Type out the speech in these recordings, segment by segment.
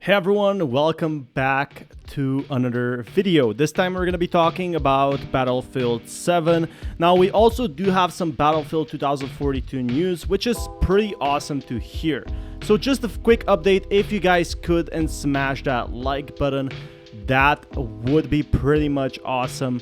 Hey everyone, welcome back to another video. This time we're going to be talking about Battlefield 7. Now we also do have some Battlefield 2042 news, which is pretty awesome to hear. So just a quick update, if you guys could and smash that like button, that would be pretty much awesome.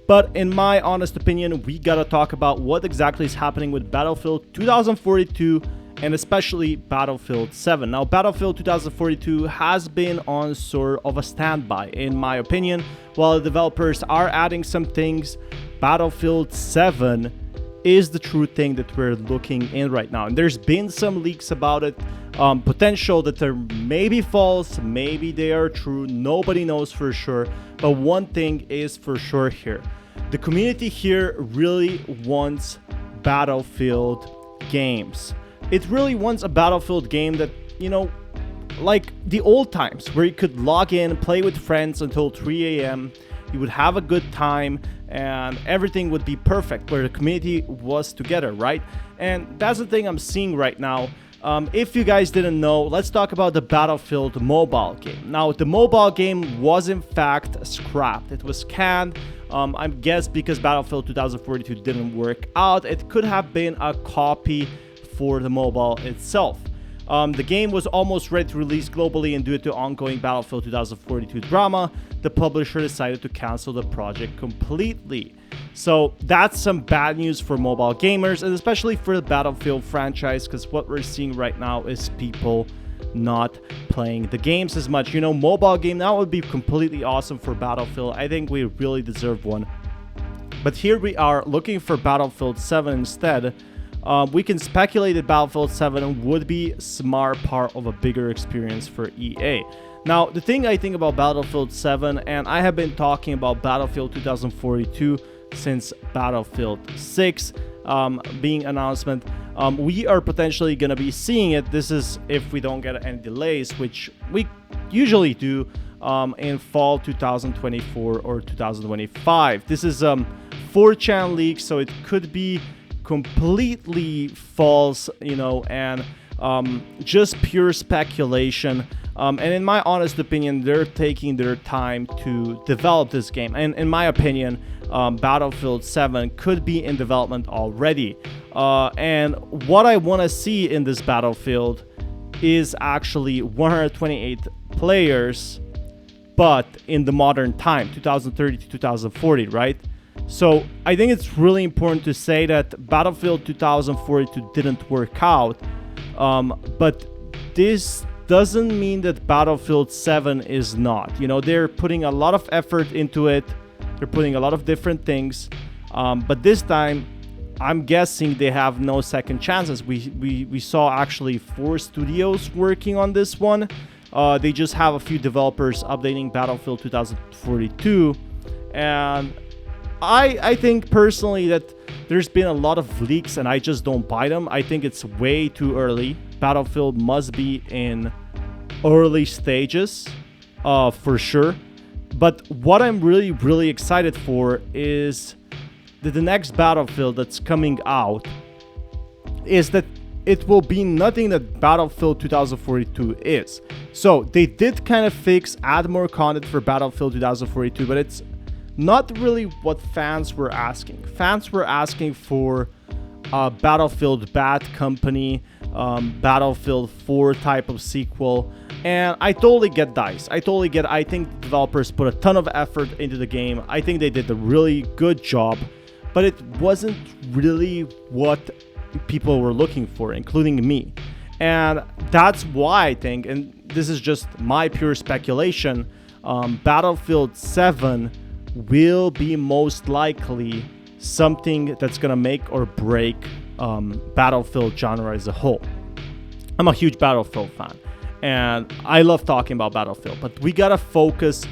But in my honest opinion, we gotta talk about what exactly is happening with Battlefield 2042 and especially Battlefield 7. Now, Battlefield 2042 has been on sort of a standby, in my opinion. While the developers are adding some things, Battlefield 7 is the true thing that we're looking in right now. And there's been some leaks about it, potential that they're maybe false, maybe they are true, nobody knows for sure. But one thing is for sure here. The community here really wants Battlefield games. It really wants a Battlefield game that, you know, like the old times where you could log in, play with friends until 3 a.m. You would have a good time and everything would be perfect where the community was together, right? And that's the thing I'm seeing right now. If you guys didn't know, let's talk about the Battlefield mobile game. Now, the mobile game was in fact scrapped. It was canned. I guess because Battlefield 2042 didn't work out. It could have been a copy for the mobile itself. The game was almost ready to release globally, and due to ongoing Battlefield 2042 drama, the publisher decided to cancel the project completely. So that's some bad news for mobile gamers, and especially for the Battlefield franchise, because what we're seeing right now is people not playing the games as much. You know, mobile game, that would be completely awesome for Battlefield. I think we really deserve one. But here we are looking for Battlefield 7 instead. We can speculate that Battlefield 7 would be a smart part of a bigger experience for EA. Now, the thing I think about Battlefield 7, and I have been talking about Battlefield 2042 since Battlefield 6 being announcement, we are potentially going to be seeing it. This is if we don't get any delays, which we usually do in fall 2024 or 2025. This is 4chan leak, so it could be completely false, you know, and just pure speculation. And in my honest opinion, they're taking their time to develop this game. And in my opinion, Battlefield 7 could be in development already. And what I want to see in this Battlefield is actually 128 players, but in the modern time, 2030 to 2040, right? So I think it's really important to say that Battlefield 2042 didn't work out, but this doesn't mean that Battlefield 7 is not. You know, they're putting a lot of effort into it. They're putting a lot of different things, but this time I'm guessing they have no second chances. We saw actually 4 studios working on this one. They just have a few developers updating Battlefield 2042, and I think personally that there's been a lot of leaks and I just don't buy them. I think it's way too early. Battlefield must be in early stages for sure. But what I'm really excited for is that the next Battlefield that's coming out is that it will be nothing that Battlefield 2042 is. So they did kind of add more content for Battlefield 2042, but it's not really what fans were asking. Fans were asking for Battlefield Bad Company, Battlefield 4 type of sequel, and I totally get DICE. I think the developers put a ton of effort into the game. I think they did a really good job, but it wasn't really what people were looking for, including me. And that's why I think, and this is just my pure speculation, Battlefield 7 will be most likely something that's gonna make or break Battlefield genre as a whole. I'm a huge Battlefield fan and I love talking about Battlefield, but we gotta focus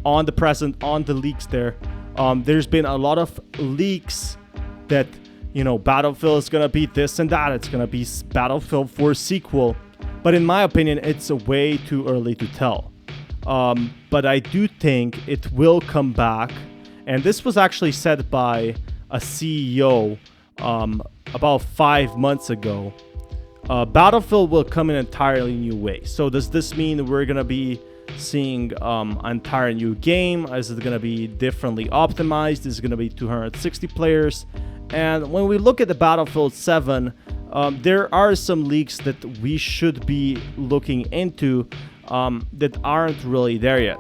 on the present, on the leaks there. There's been a lot of leaks that, you know, Battlefield is gonna be this and that, it's gonna be Battlefield 4 sequel, but in my opinion it's way too early to tell. But I do think it will come back, and this was actually said by a CEO about 5 months ago. Battlefield will come in an entirely new way. So does this mean we're gonna be seeing an entire new game? Is it gonna be differently optimized? Is it gonna be 260 players? And when we look at the Battlefield 7, there are some leaks that we should be looking into that aren't really there yet.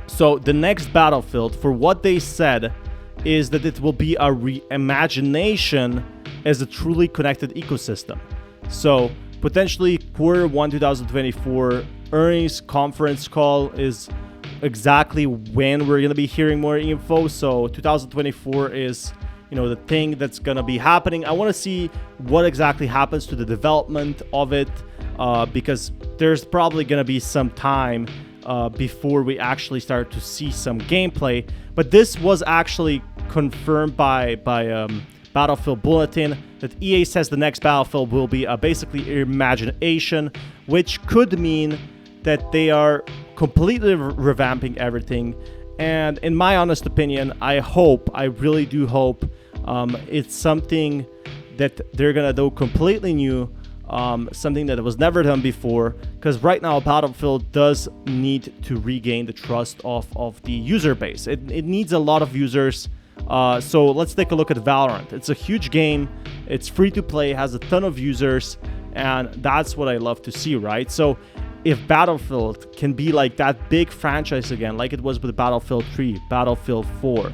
So the next Battlefield, for what they said, is that it will be a reimagination as a truly connected ecosystem. So potentially Q1 2024 earnings conference call is exactly when we're going to be hearing more info. So 2024 is, the thing that's going to be happening. I want to see what exactly happens to the development of it, because there's probably going to be some time before we actually start to see some gameplay. But this was actually confirmed by Battlefield Bulletin, that EA says the next Battlefield will be basically imagination, which could mean that they are completely revamping everything. And in my honest opinion, I really do hope it's something that they're gonna do completely new, something that was never done before, because right now Battlefield does need to regain the trust of the user base. It needs a lot of users. So let's take a look at Valorant. It's a huge game, it's free to play, has a ton of users, and that's what I love to see, right? So if Battlefield can be like that big franchise again, like it was with Battlefield 3, Battlefield 4,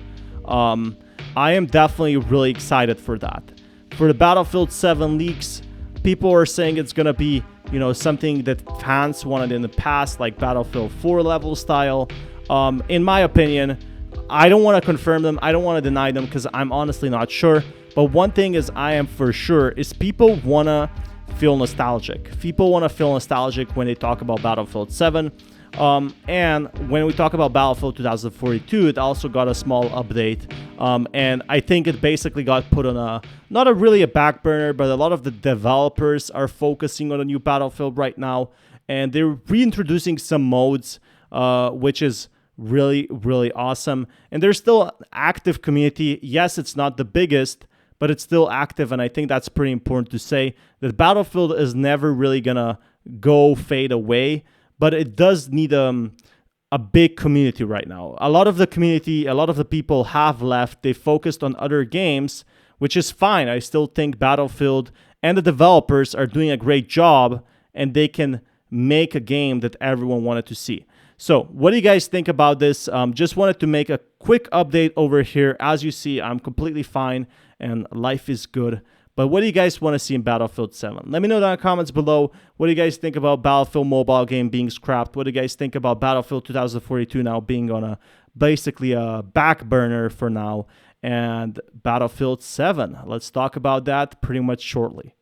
I am definitely really excited for that. For the Battlefield 7 leaks, people are saying it's gonna be, something that fans wanted in the past, like Battlefield 4 level style. In my opinion, I don't want to confirm them, I don't want to deny them, because I'm honestly not sure. But one thing is I am for sure is people want to feel nostalgic. People want to feel nostalgic when they talk about Battlefield 7. And when we talk about Battlefield 2042, it also got a small update. And I think it basically got put on not really a back burner, but a lot of the developers are focusing on a new Battlefield right now. And they're reintroducing some modes, which is really, really awesome. And there's still an active community. Yes, it's not the biggest, but it's still active. And I think that's pretty important to say, that Battlefield is never really gonna fade away, but it does need a big community right now. A lot of the community, a lot of the people have left. They focused on other games, which is fine. I still think Battlefield and the developers are doing a great job, and they can make a game that everyone wanted to see. So what do you guys think about this? Just wanted to make a quick update over here. As you see, I'm completely fine and life is good. But what do you guys want to see in Battlefield 7? Let me know down in the comments below. What do you guys think about Battlefield mobile game being scrapped? What do you guys think about Battlefield 2042 now being on basically a back burner for now? And Battlefield 7. Let's talk about that pretty much shortly.